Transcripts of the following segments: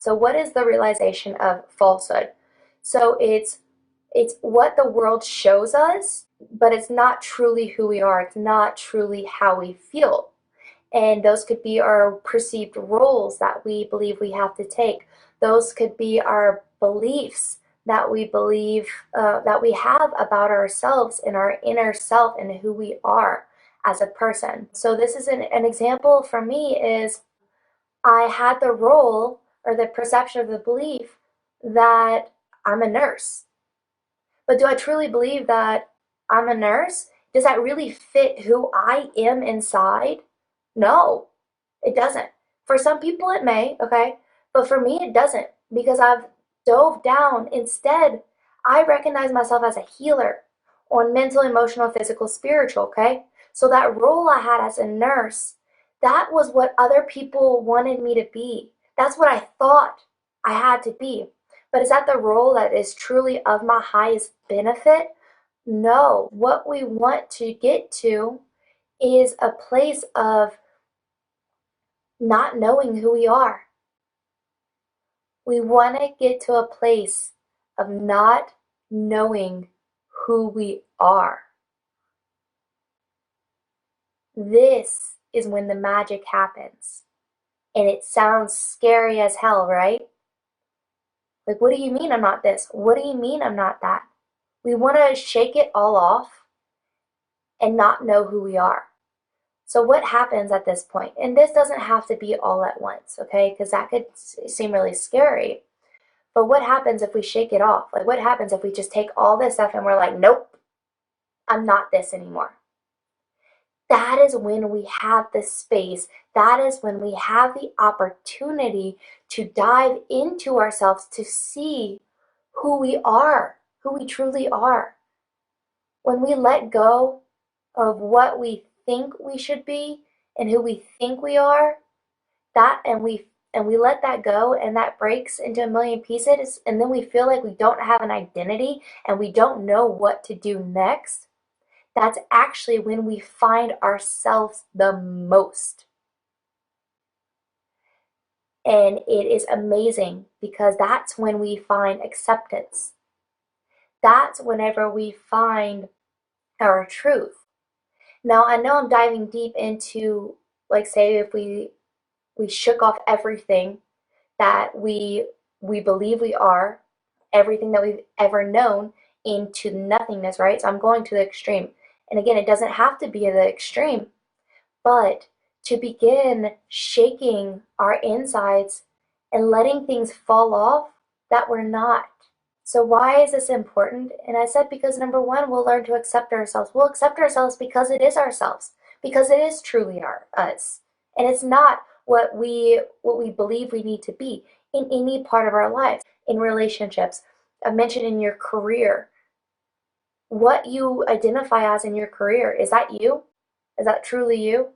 So what is the realization of falsehood? So it's what the world shows us, but it's not truly who we are. It's not truly how we feel. And those could be our perceived roles that we believe we have to take. Those could be our beliefs that we believe that we have about ourselves and our inner self and who we are as a person. So this is an example for me is I had the role or the perception of the belief that I'm a nurse. But do I truly believe that I'm a nurse? Does that really fit who I am inside? No, it doesn't. For some people it may, okay? But for me it doesn't because I've dove down. Instead, I recognize myself as a healer on mental, emotional, physical, spiritual, okay? So that role I had as a nurse, that was what other people wanted me to be. That's what I thought I had to be. But is that the role that is truly of my highest benefit? No. What we want to get to is a place of not knowing who we are. We want to get to a place of not knowing who we are. This is when the magic happens. And it sounds scary as hell, right? Like, what do you mean I'm not this? What do you mean I'm not that? We want to shake it all off and not know who we are. So what happens at this point? And this doesn't have to be all at once, okay? Because that could seem really scary. But what happens if we shake it off? Like, what happens if we just take all this stuff and we're like, nope, I'm not this anymore? That is when we have the space. That is when we have the opportunity to dive into ourselves to see who we are, who we truly are. When we let go of what we think we should be and who we think we are, that and we let that go and that breaks into a million pieces and then we feel like we don't have an identity and we don't know what to do next. That's actually when we find ourselves the most. And it is amazing because that's when we find acceptance. That's whenever we find our truth. Now, I know I'm diving deep into, like, say, if we shook off everything that we believe we are, everything that we've ever known into nothingness, right? So I'm going to the extreme. And again, it doesn't have to be the extreme, but to begin shaking our insides and letting things fall off that we're not. So why is this important? And I said because number one, we'll learn to accept ourselves. We'll accept ourselves because it is ourselves, because it is truly us. And it's not what we believe we need to be in any part of our lives, in relationships. I mentioned in your career, what you identify as in your career, is that you? Is that truly you?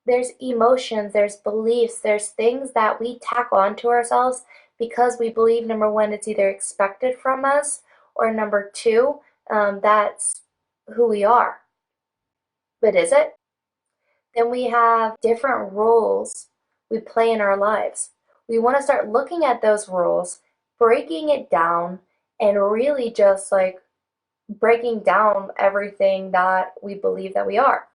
There's emotions, there's beliefs, there's things that we tack on to ourselves because we believe number one, it's either expected from us, or number two, that's who we are. But is it? Then we have different roles we play in our lives. We want to start looking at those roles, breaking it down, and really just like breaking down everything that we believe that we are.